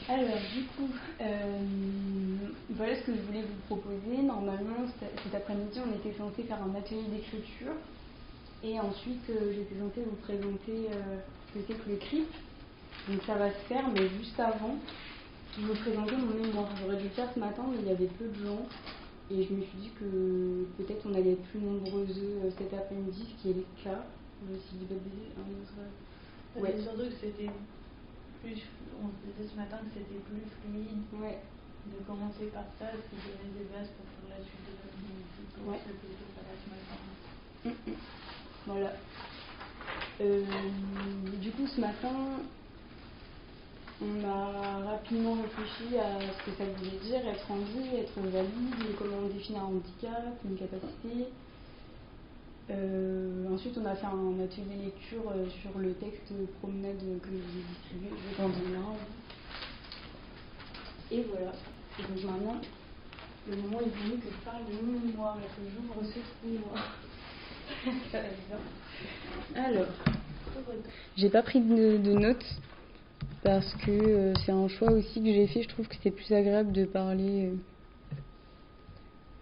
Alors, du coup, voilà ce que je voulais vous proposer. Normalement, cet après-midi, on était censé faire un atelier d'écriture. Et ensuite, j'étais censée vous présenter ce que c'est que le CRIP. Donc ça va se faire, mais juste avant, je vous présentais mon mémoire. J'aurais dû le faire ce matin, mais il y avait peu de gens. Et je me suis dit que peut-être on allait être plus nombreuses cet après-midi, ce qui est le cas. Je me suis dit, Ouais. Surtout que c'était plus, on se disait ce matin que c'était plus fluide de commencer par ça, ce qui donnait des bases pour faire la suite de la musique. Ouais. Ce matin. Voilà. Du coup, ce matin, on a rapidement réfléchi à ce que ça voulait dire, être en vie, être valide, comment on définit un handicap, une capacité. Ensuite, on a fait un atelier lecture sur le texte Promenade que je vous ai distribué. Je vais t'en donner un. Et voilà. Et donc maintenant, le moment est venu que je parle de mon mémoire et que j'ouvre ce trou noir. Ça va bien. Alors, j'ai pas pris de notes parce que c'est un choix aussi que j'ai fait. Je trouve que c'est plus agréable de parler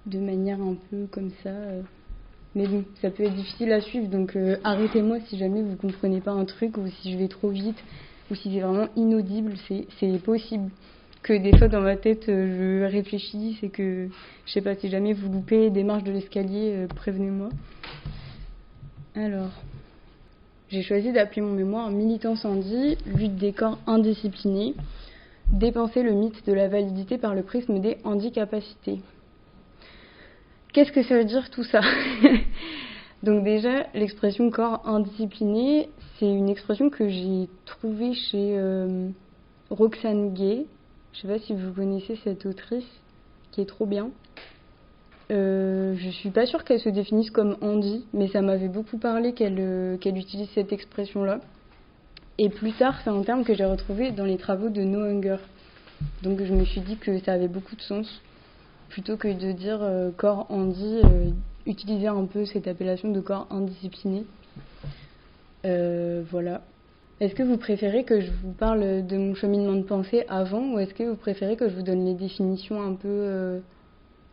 de manière un peu comme ça. Mais bon, ça peut être difficile à suivre, donc arrêtez-moi si jamais vous comprenez pas un truc ou si je vais trop vite ou si c'est vraiment inaudible. C'est possible que des fois dans ma tête je réfléchisse et que je sais pas, si jamais vous loupez des marches de l'escalier, prévenez-moi. Alors, j'ai choisi d'appeler mon mémoire Militance Andy, lutte des corps indisciplinés, dépenser le mythe de la validité par le prisme des handicapacités. Qu'est-ce que ça veut dire tout ça? Donc déjà, l'expression corps indiscipliné, c'est une expression que j'ai trouvée chez Roxane Gay. Je sais pas si vous connaissez cette autrice, qui est trop bien. Je suis pas sûre qu'elle se définisse comme handi, mais ça m'avait beaucoup parlé qu'elle utilise cette expression-là. Et plus tard, c'est un terme que j'ai retrouvé dans les travaux de No Hunger. Donc je me suis dit que ça avait beaucoup de sens. Plutôt que de dire corps handi, utiliser un peu cette appellation de corps indiscipliné. Voilà. Est-ce que vous préférez que je vous parle de mon cheminement de pensée avant, ou est-ce que vous préférez que je vous donne les définitions un peu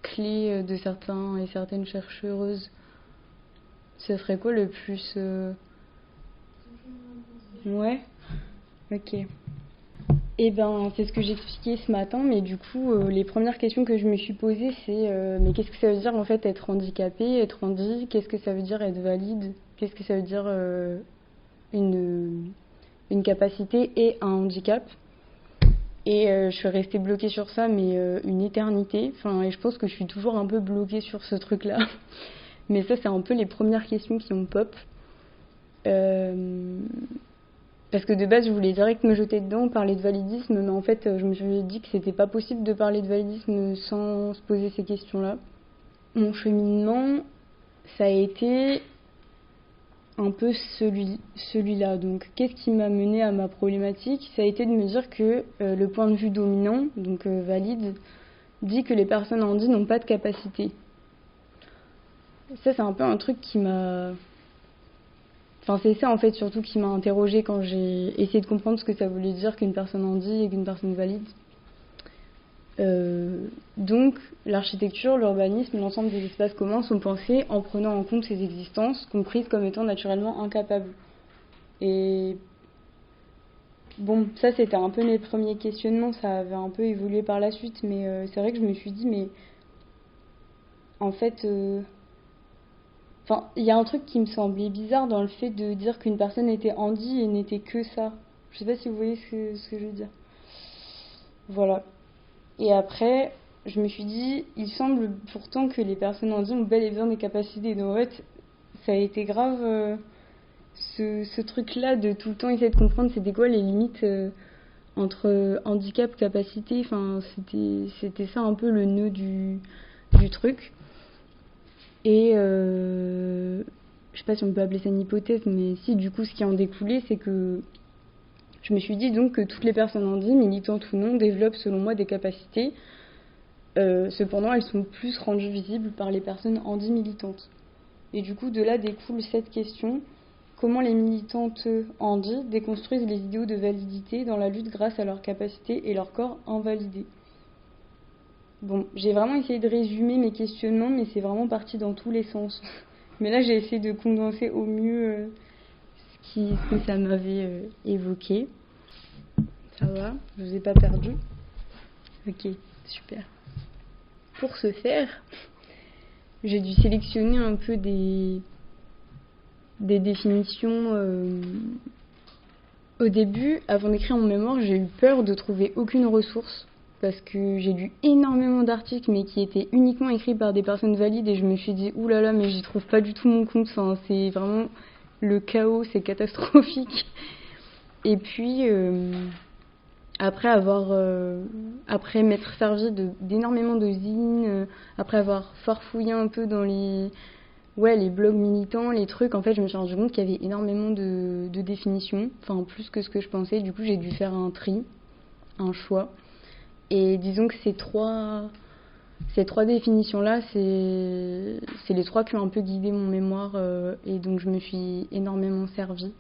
clés de certains et certaines chercheuses? Ce serait quoi le plus Ouais. Ok. Eh ben, c'est ce que j'expliquais ce matin, mais du coup, les premières questions que je me suis posées, c'est mais qu'est-ce que ça veut dire en fait être handicapé, être handi? Qu'est-ce que ça veut dire être valide? Qu'est-ce que ça veut dire une capacité et un handicap? Et je suis restée bloquée sur ça, mais une éternité. Enfin, et je pense que je suis toujours un peu bloquée sur ce truc-là. Mais ça, c'est un peu les premières questions qui ont pop. Parce que de base, je voulais direct me jeter dedans, parler de validisme, mais en fait, je me suis dit que c'était pas possible de parler de validisme sans se poser ces questions-là. Mon cheminement, ça a été un peu celui-là. Donc, qu'est-ce qui m'a mené à ma problématique? Ça a été de me dire que le point de vue dominant, donc valide, dit que les personnes handies n'ont pas de capacité. Ça, c'est un peu un truc qui m'a... Enfin, c'est ça en fait surtout qui m'a interrogée quand j'ai essayé de comprendre ce que ça voulait dire qu'une personne handi et qu'une personne valide. Donc, l'architecture, l'urbanisme, l'ensemble des espaces communs sont pensés en prenant en compte ces existences, comprises comme étant naturellement incapables. Et bon, ça c'était un peu mes premiers questionnements, ça avait un peu évolué par la suite, mais c'est vrai que je me suis dit, mais en fait... Enfin, il y a un truc qui me semblait bizarre dans le fait de dire qu'une personne était handi et n'était que ça. Je sais pas si vous voyez ce que je veux dire. Voilà. Et après, je me suis dit, il semble pourtant que les personnes handi ont bel et bien des capacités. Donc en fait, ça a été grave ce truc-là de tout le temps essayer de comprendre c'était quoi les limites entre handicap, capacité. Enfin, c'était ça un peu le nœud du truc. Et je sais pas si on peut appeler ça une hypothèse, mais si, du coup, ce qui en découlait, c'est que je me suis dit donc que toutes les personnes handies, militantes ou non, développent selon moi des capacités. Cependant, elles sont plus rendues visibles par les personnes handies militantes. Et du coup, de là découle cette question: comment les militantes handi déconstruisent les idéaux de validité dans la lutte grâce à leur capacité et leur corps invalidés. Bon, j'ai vraiment essayé de résumer mes questionnements, mais c'est vraiment parti dans tous les sens. Mais là, j'ai essayé de condenser au mieux ce que ça m'avait évoqué. Ça va, je vous ai pas perdu. Ok, super. Pour ce faire, j'ai dû sélectionner un peu des définitions. Au début, avant d'écrire mon mémoire, j'ai eu peur de trouver aucune ressource parce que j'ai lu énormément d'articles mais qui étaient uniquement écrits par des personnes valides et je me suis dit oulala mais j'y trouve pas du tout mon compte, enfin, c'est vraiment le chaos, c'est catastrophique. Et puis après m'être servi d'énormément de zines, après avoir farfouillé un peu dans les blogs militants, les trucs, en fait je me suis rendu compte qu'il y avait énormément de définitions, enfin plus que ce que je pensais, du coup j'ai dû faire un tri, un choix. Et disons que ces trois définitions-là, c'est les trois qui ont un peu guidé mon mémoire et donc je me suis énormément servie.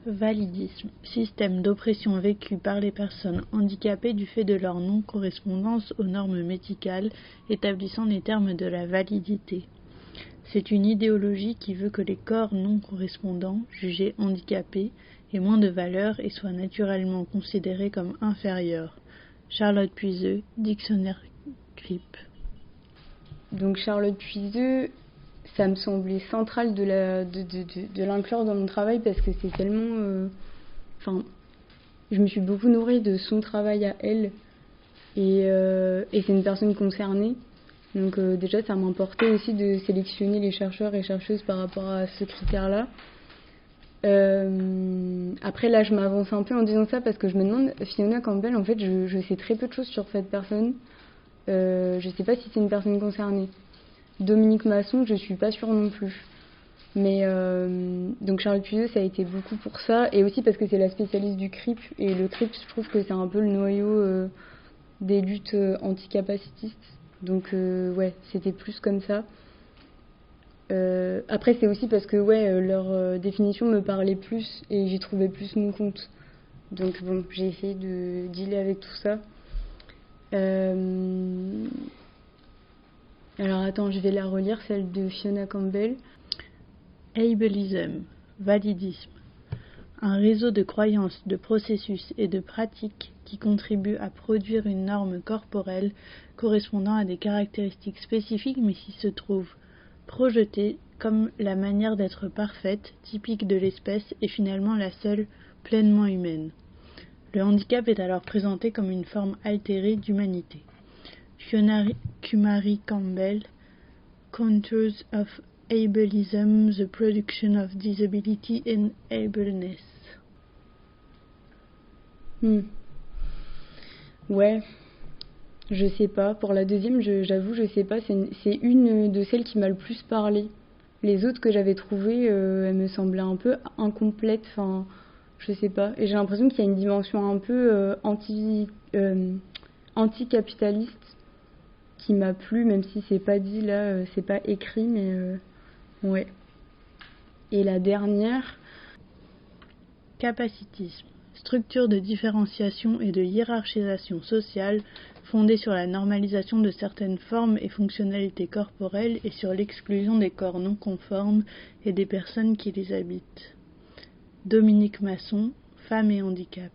Validisme, système d'oppression vécu par les personnes handicapées du fait de leur non-correspondance aux normes médicales établissant les termes de la validité. C'est une idéologie qui veut que les corps non correspondants, jugés handicapés, aient moins de valeur et soient naturellement considérés comme inférieurs. Charlotte Puiseux, Dictionnaire Grip. Donc Charlotte Puiseux, ça me semblait central de l'inclure dans mon travail parce que c'est tellement... je me suis beaucoup nourrie de son travail à elle et c'est une personne concernée. Donc déjà, ça m'importait aussi de sélectionner les chercheurs et chercheuses par rapport à ce critère-là. Après, là, je m'avance un peu en disant ça parce que je me demande, Fiona Campbell, en fait, je sais très peu de choses sur cette personne. Je sais pas si c'est une personne concernée. Dominique Masson, je suis pas sûre non plus. Mais donc Charlotte Puiseux, ça a été beaucoup pour ça, et aussi parce que c'est la spécialiste du CRIP, et le CRIP, je trouve que c'est un peu le noyau des luttes anticapacitistes. Donc c'était plus comme ça. Après c'est aussi parce que leur définition me parlait plus et j'y trouvais plus mon compte. Donc bon, j'ai essayé de dealer avec tout ça. Alors attends, je vais la relire, celle de Fiona Campbell. Ableism, validisme. Un réseau de croyances, de processus et de pratiques qui contribuent à produire une norme corporelle correspondant à des caractéristiques spécifiques mais qui se trouvent projetée comme la manière d'être parfaite, typique de l'espèce et finalement la seule pleinement humaine. Le handicap est alors présenté comme une forme altérée d'humanité. Fiona Kumari Campbell, Contours of Ableism, the Production of Disability and Ableness. Ouais, je sais pas. Pour la deuxième, j'avoue, je sais pas. C'est une de celles qui m'a le plus parlé. Les autres que j'avais trouvées, elles me semblaient un peu incomplètes. Enfin, je sais pas. Et j'ai l'impression qu'il y a une dimension un peu anticapitaliste qui m'a plu, même si c'est pas dit là, c'est pas écrit, mais ouais. Et la dernière, capacitisme. Structure de différenciation et de hiérarchisation sociale fondée sur la normalisation de certaines formes et fonctionnalités corporelles et sur l'exclusion des corps non conformes et des personnes qui les habitent. Dominique Masson, Femmes et handicap.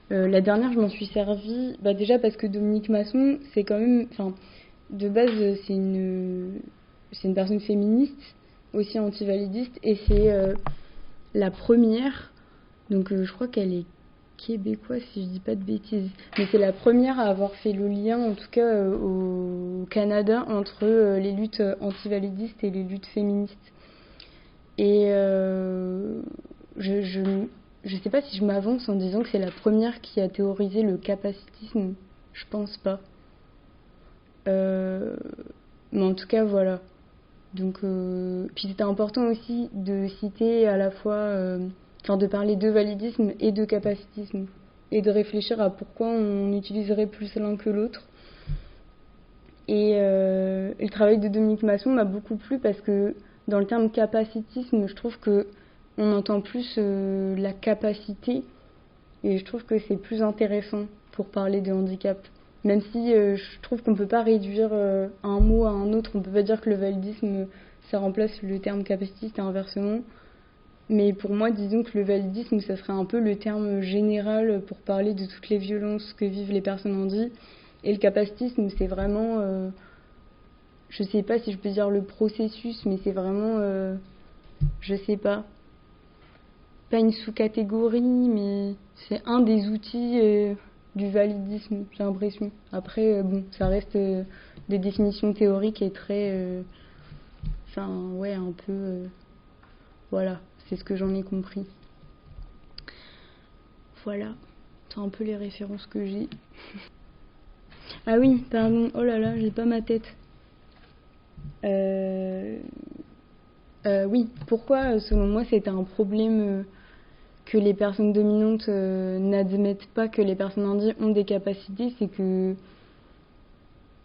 La dernière, je m'en suis servie déjà parce que Dominique Masson, c'est quand même... de base, c'est une personne féministe, aussi antivalidiste, et c'est la première... Donc je crois qu'elle est québécoise si je dis pas de bêtises. Mais c'est la première à avoir fait le lien, en tout cas au Canada, entre les luttes antivalidistes et les luttes féministes. Et je sais pas si je m'avance en disant que c'est la première qui a théorisé le capacitisme. Je pense pas. Mais en tout cas, voilà. Donc, puis c'était important aussi de citer à la fois... de parler de validisme et de capacitisme et de réfléchir à pourquoi on utiliserait plus l'un que l'autre. Et le travail de Dominique Masson m'a beaucoup plu parce que dans le terme capacitisme, je trouve que on entend plus la capacité, et je trouve que c'est plus intéressant pour parler de handicap. Même si je trouve qu'on ne peut pas réduire un mot à un autre, on ne peut pas dire que le validisme, ça remplace le terme capacitiste et inversement. Mais pour moi, disons que le validisme, ça serait un peu le terme général pour parler de toutes les violences que vivent les personnes handies. Et le capacitisme, c'est vraiment, je sais pas si je peux dire le processus, mais c'est vraiment, je sais pas une sous-catégorie, mais c'est un des outils du validisme, j'ai l'impression. Après, bon, ça reste des définitions théoriques et très, un peu, voilà, c'est ce que j'en ai compris. Voilà, c'est un peu les références que j'ai. Ah oui, pardon, oh là là, j'ai pas ma tête. Oui, pourquoi, selon moi, c'était un problème que les personnes dominantes n'admettent pas que les personnes handies ont des capacités, c'est que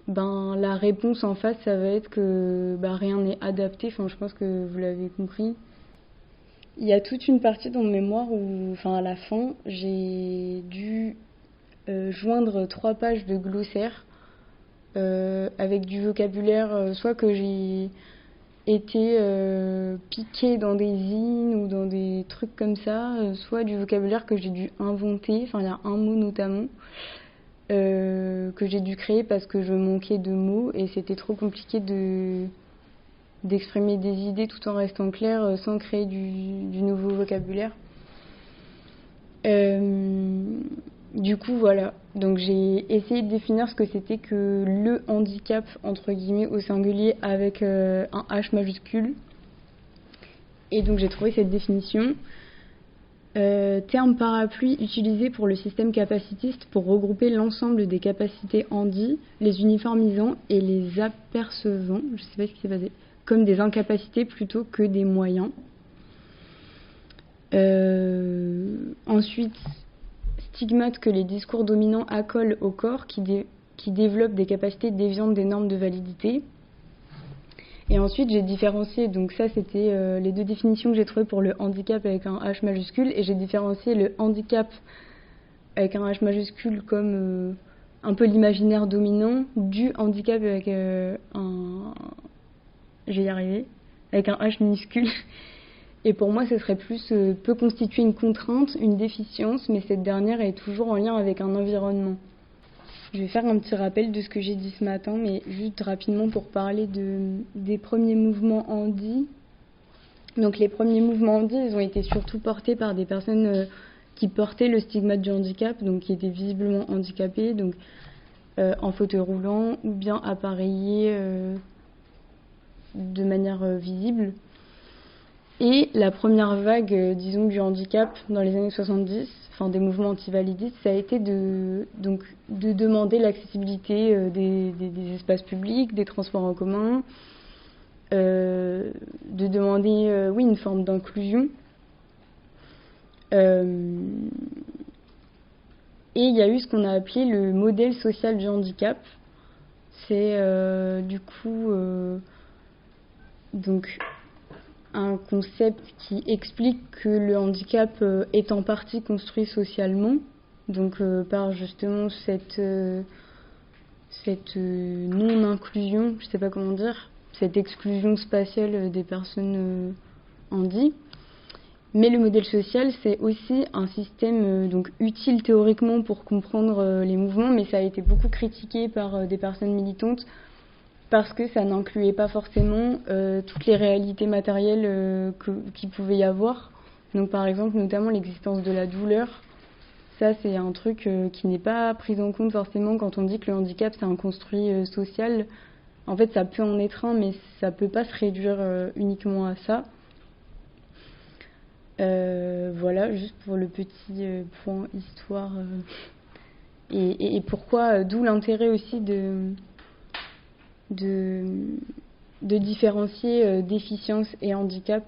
la réponse en face, ça va être que rien n'est adapté. Enfin, je pense que vous l'avez compris. Il y a toute une partie dans mon mémoire où, à la fin, j'ai dû joindre 3 pages de glossaire avec du vocabulaire, soit que j'ai été piquée dans des zines ou dans des trucs comme ça, soit du vocabulaire que j'ai dû inventer. Il y a un mot notamment que j'ai dû créer parce que je manquais de mots et c'était trop compliqué d'exprimer des idées tout en restant clair sans créer du nouveau vocabulaire. Du coup, voilà. Donc j'ai essayé de définir ce que c'était que le handicap, entre guillemets, au singulier, avec un H majuscule. Et donc j'ai trouvé cette définition. Terme parapluie utilisé pour le système capacitiste pour regrouper l'ensemble des capacités handies, les uniformisant et les apercevant, je sais pas ce qui s'est passé, comme des incapacités plutôt que des moyens. Ensuite, stigmate que les discours dominants accolent au corps qui développent des capacités déviantes des normes de validité. Et ensuite, j'ai différencié, donc ça c'était les 2 définitions que j'ai trouvées pour le handicap avec un H majuscule, et j'ai différencié le handicap avec un H majuscule comme un peu l'imaginaire dominant du handicap avec je vais y arriver, avec un H minuscule. Et pour moi, ce serait plus peut constituer une contrainte, une déficience, mais cette dernière est toujours en lien avec un environnement. Je vais faire un petit rappel de ce que j'ai dit ce matin, mais juste rapidement pour parler des premiers mouvements handi. Donc les premiers mouvements handi, ils ont été surtout portés par des personnes qui portaient le stigmate du handicap, donc qui étaient visiblement handicapées, donc en fauteuil roulant ou bien appareillés de manière visible. Et la première vague, disons, du handicap dans les années 70, des mouvements antivalidistes, ça a été de demander l'accessibilité des espaces publics, des transports en commun, de demander, une forme d'inclusion. Et il y a eu ce qu'on a appelé le modèle social du handicap. C'est du coup un concept qui explique que le handicap est en partie construit socialement, donc par justement cette non-inclusion, je sais pas comment dire, cette exclusion spatiale des personnes handies. Mais le modèle social, c'est aussi un système utile théoriquement pour comprendre les mouvements, mais ça a été beaucoup critiqué par des personnes militantes parce que ça n'incluait pas forcément toutes les réalités matérielles qu'il pouvait y avoir. Donc par exemple, notamment l'existence de la douleur. Ça, c'est un truc qui n'est pas pris en compte forcément quand on dit que le handicap, c'est un construit social. En fait, ça peut en être un, mais ça peut pas se réduire uniquement à ça. Voilà, juste pour le petit point histoire. Et pourquoi, d'où l'intérêt aussi de différencier déficience et handicap,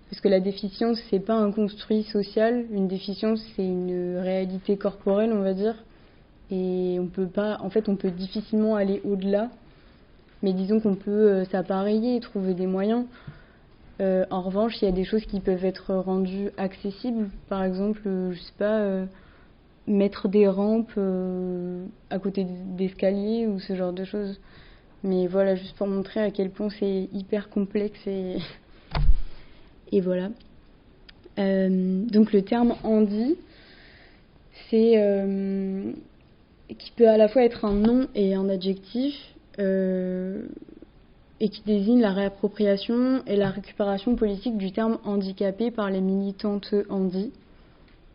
parce que la déficience, c'est pas un construit social, une déficience, c'est une réalité corporelle, on va dire, et on peut difficilement aller au-delà, mais disons qu'on peut s'appareiller et trouver des moyens. En revanche, il y a des choses qui peuvent être rendues accessibles. Par exemple, je sais pas, mettre des rampes à côté d'escaliers ou ce genre de choses. Mais voilà, juste pour montrer à quel point c'est hyper complexe et voilà. Donc le terme handi, c'est qui peut à la fois être un nom et un adjectif, et qui désigne la réappropriation et la récupération politique du terme handicapé par les militantes handi,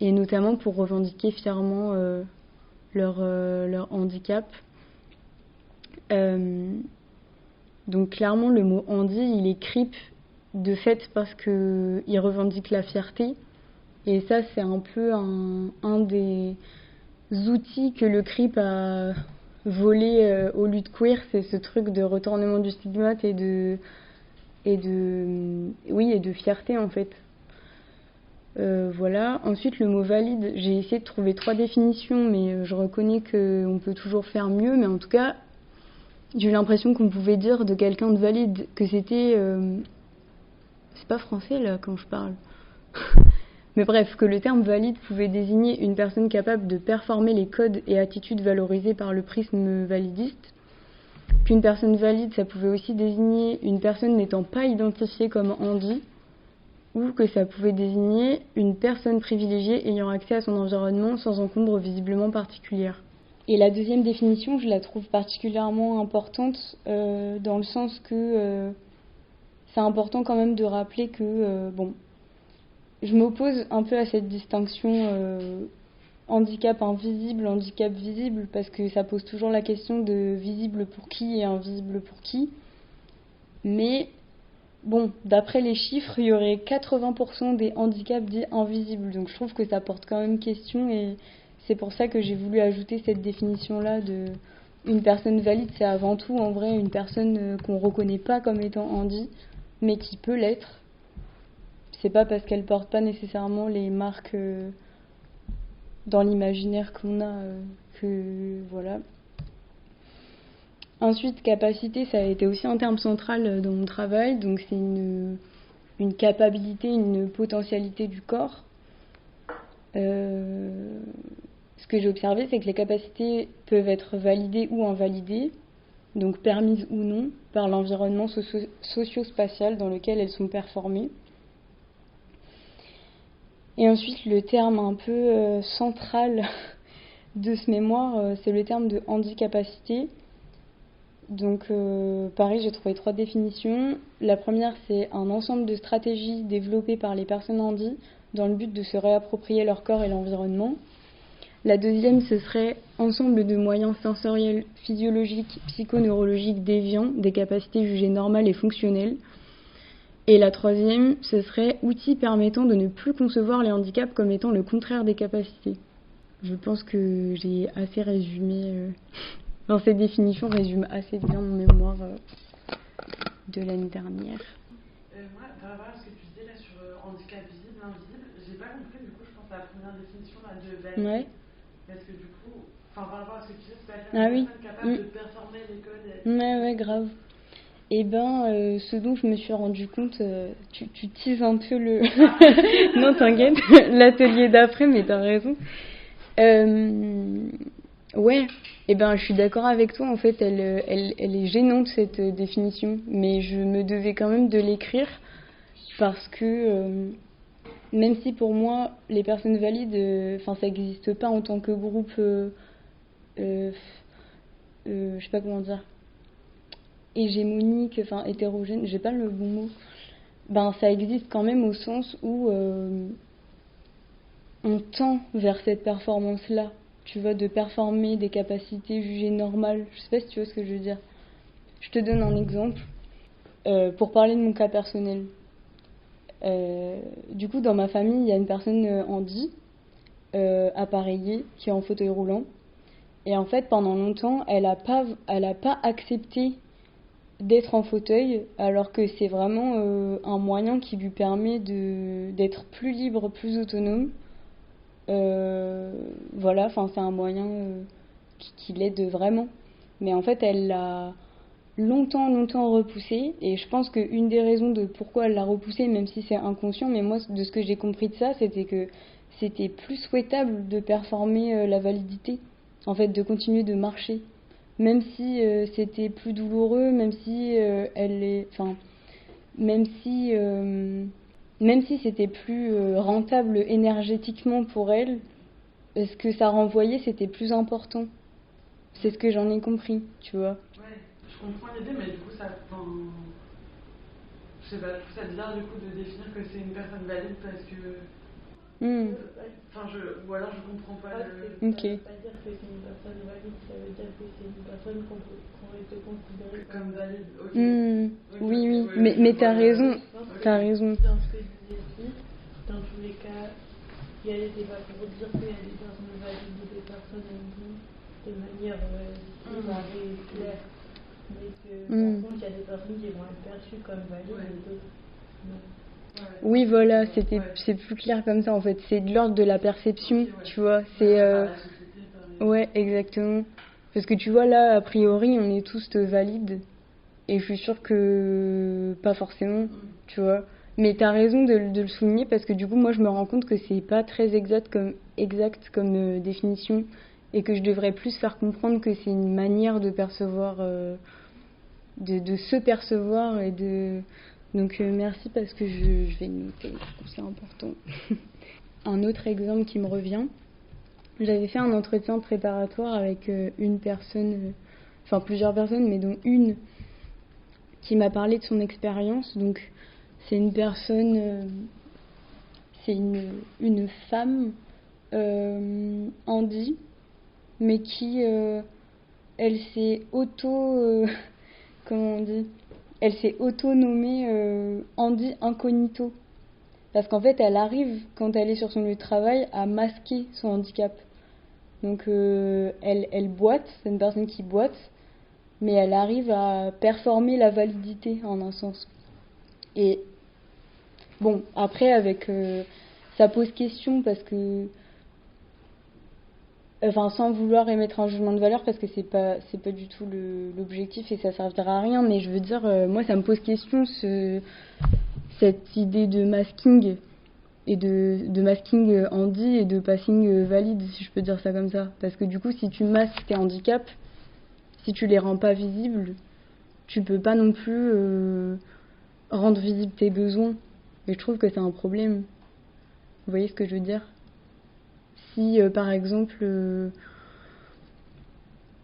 et notamment pour revendiquer fièrement leur handicap. Donc clairement, le mot handi, il est crip de fait parce qu'il revendique la fierté, et ça c'est un peu un des outils que le CRIP a volé aux luttes queer, c'est ce truc de retournement du stigmate et de fierté en fait. Voilà. Ensuite, le mot valide, j'ai essayé de trouver 3 définitions, mais je reconnais qu'on peut toujours faire mieux, mais en tout cas, j'ai eu l'impression qu'on pouvait dire de quelqu'un de valide que c'était... c'est pas français là quand je parle. Mais bref, que le terme valide pouvait désigner une personne capable de performer les codes et attitudes valorisés par le prisme validiste. Qu'une personne valide, ça pouvait aussi désigner une personne n'étant pas identifiée comme handi, ou que ça pouvait désigner une personne privilégiée ayant accès à son environnement sans encombre visiblement particulière. Et la deuxième définition, je la trouve particulièrement importante dans le sens que c'est important quand même de rappeler que, je m'oppose un peu à cette distinction handicap invisible, handicap visible, parce que ça pose toujours la question de visible pour qui et invisible pour qui. Mais bon, d'après les chiffres, il y aurait 80% des handicaps dits invisibles, donc je trouve que ça porte quand même question, et c'est pour ça que j'ai voulu ajouter cette définition-là de une personne valide, c'est avant tout en vrai une personne qu'on reconnaît pas comme étant handi, mais qui peut l'être. C'est pas parce qu'elle porte pas nécessairement les marques dans l'imaginaire qu'on a que voilà. Ensuite, capacité, ça a été aussi un terme central dans mon travail, donc c'est une capacité, une potentialité du corps. Ce que j'ai observé, c'est que les capacités peuvent être validées ou invalidées, donc permises ou non, par l'environnement socio-spatial dans lequel elles sont performées. Et ensuite, le terme un peu central de ce mémoire, c'est le terme de handicapacité. Donc, pareil, j'ai trouvé 3 définitions. La première, c'est un ensemble de stratégies développées par les personnes handi dans le but de se réapproprier leur corps et l'environnement. La deuxième, ce serait ensemble de moyens sensoriels, physiologiques, psychoneurologiques déviants, des capacités jugées normales et fonctionnelles. Et la troisième, ce serait outils permettant de ne plus concevoir les handicaps comme étant le contraire des capacités. Je pense que j'ai assez résumé, cette définition résume assez bien mon mémoire de l'année dernière. Moi, par rapport à ce que tu disais là sur handicap visible, invisible, j'ai pas compris, du coup, je pense à la première définition là, de valide. Ouais. Parce que du coup, par rapport à ce que tu disais, c'est pas une personne capable de performer les codes. Ouais, grave. Eh ben, ce dont je me suis rendu compte, tu teases un peu le... Non, t'inquiète, l'atelier d'après, mais t'as raison. Ouais, eh ben, je suis d'accord avec toi, en fait, elle est gênante, cette définition, mais je me devais quand même de l'écrire, parce que, même si pour moi, les personnes valides, ça n'existe pas en tant que groupe, je sais pas comment dire, hégémonique, hétérogène, j'ai pas le bon mot. Ça existe quand même au sens où on tend vers cette performance-là, tu vois, de performer des capacités jugées normales. Je sais pas si tu vois ce que je veux dire. Je te donne un exemple pour parler de mon cas personnel. Du coup, dans ma famille, il y a une personne handi, appareillée, qui est en fauteuil roulant. Et en fait, pendant longtemps, elle a pas accepté d'être en fauteuil, alors que c'est vraiment un moyen qui lui permet d'être plus libre, plus autonome. C'est un moyen qui l'aide vraiment. Mais en fait, elle l'a longtemps repoussé, et je pense qu'une des raisons de pourquoi elle l'a repoussé, même si c'est inconscient, mais moi de ce que j'ai compris de ça, c'était que c'était plus souhaitable de performer la validité, en fait de continuer de marcher, même si c'était plus douloureux, même si même si c'était plus rentable énergétiquement pour elle, ce que ça renvoyait c'était plus important. C'est ce que j'en ai compris, tu vois. Ouais, je comprends l'idée, mais du coup, ça. Je sais pas, je trouve ça bizarre du coup de définir que c'est une personne valide parce que. Ou alors je comprends pas le. Ok. Ça veut pas dire que c'est une personne valide, ça veut dire que c'est une personne qu'on pourrait te considérer comme valide. Ok. Oui, mais t'as raison. T'as raison. Dans ce que je disais aussi, dans tous les cas, il y a des débats pour dire qu'il y a des personnes valides et des personnes indies de manière séparée et claire. Mais que par contre, il y a des personnes qui vont être perçues comme valides et d'autres non. Oui, voilà, c'est plus clair comme ça en fait. C'est de l'ordre de la perception, tu vois. C'est ouais, exactement. Parce que tu vois là, a priori, on est tous valides, et je suis sûre que pas forcément, tu vois. Mais t'as raison de le souligner parce que du coup, moi, je me rends compte que c'est pas très exact comme définition, et que je devrais plus faire comprendre que c'est une manière de percevoir, de se percevoir et de. Donc merci parce que je vais noter, je trouve ça important. Un autre exemple qui me revient, j'avais fait un entretien préparatoire avec une personne, enfin plusieurs personnes, mais dont une qui m'a parlé de son expérience. Donc c'est une personne, c'est une femme handi, mais qui, elle s'est comment on dit, elle s'est auto-nommée handi incognito. Parce qu'en fait, elle arrive, quand elle est sur son lieu de travail, à masquer son handicap. Donc, elle boite, c'est une personne qui boite, mais elle arrive à performer la validité, en un sens. Et, bon, après, ça pose question, parce que... Enfin, sans vouloir émettre un jugement de valeur, parce que c'est pas du tout l'objectif, et ça servira à rien, mais je veux dire, moi, ça me pose question, cette idée de masking, et de masking handi et de passing valide, si je peux dire ça comme ça. Parce que du coup, si tu masques tes handicaps, si tu les rends pas visibles, tu peux pas non plus rendre visibles tes besoins. Et je trouve que c'est un problème. Vous voyez ce que je veux dire ? Si, par exemple...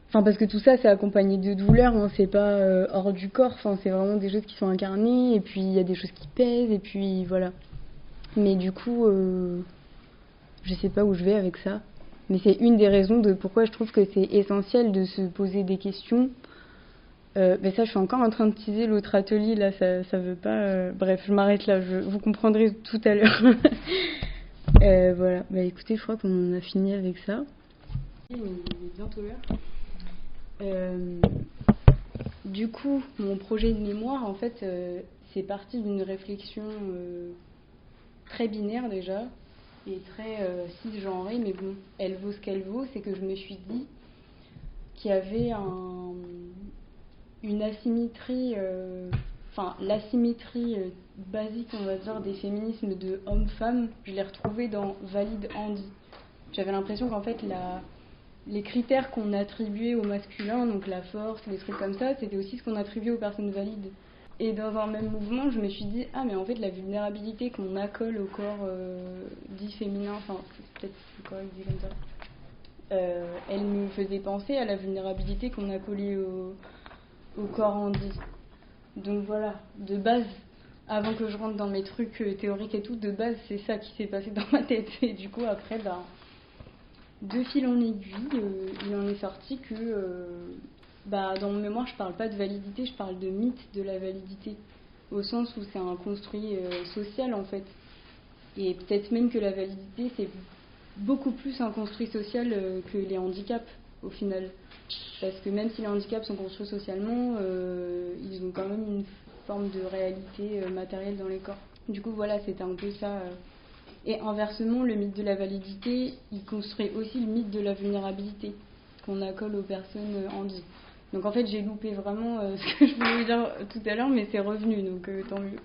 Enfin, parce que tout ça, c'est accompagné de douleurs, hein, c'est pas hors du corps, enfin, c'est vraiment des choses qui sont incarnées, et puis il y a des choses qui pèsent, et puis voilà. Mais du coup, je sais pas où je vais avec ça. Mais c'est une des raisons de pourquoi je trouve que c'est essentiel de se poser des questions. Mais ça, je suis encore en train de teaser l'autre atelier, là, ça veut pas... Bref, je m'arrête là, vous comprendrez tout à l'heure. Voilà, bah écoutez, je crois qu'on a fini avec ça. Il est bientôt l'heure. Du coup, mon projet de mémoire, en fait, c'est parti d'une réflexion très binaire déjà, et très cisgenrée, mais bon, elle vaut ce qu'elle vaut. C'est que je me suis dit qu'il y avait une asymétrie, l'asymétrie basique, on va dire, des féminismes de hommes-femmes, je l'ai retrouvée dans valide handi. J'avais l'impression qu'en fait, les critères qu'on attribuait au masculin, donc la force, les trucs comme ça, c'était aussi ce qu'on attribuait aux personnes valides. Et dans un même mouvement, je me suis dit, ah mais en fait la vulnérabilité qu'on accole au corps dit féminin, enfin c'est peut-être plus correct dit comme ça, elle me faisait penser à la vulnérabilité qu'on a collée au corps handi. Donc voilà, de base, avant que je rentre dans mes trucs théoriques et tout, de base c'est ça qui s'est passé dans ma tête. Et du coup après, de fil en aiguille, il en est sorti que... dans mon mémoire, je parle pas de validité, je parle de mythe de la validité, au sens où c'est un construit social en fait. Et peut-être même que la validité, c'est beaucoup plus un construit social que les handicaps au final. Parce que même si les handicaps sont construits socialement, ils ont quand même une forme de réalité matérielle dans les corps. Du coup voilà, c'était un peu ça. Et inversement, le mythe de la validité, il construit aussi le mythe de la vulnérabilité qu'on accole aux personnes handi. Donc en fait, j'ai loupé vraiment ce que je voulais vous dire tout à l'heure, mais c'est revenu, donc tant mieux.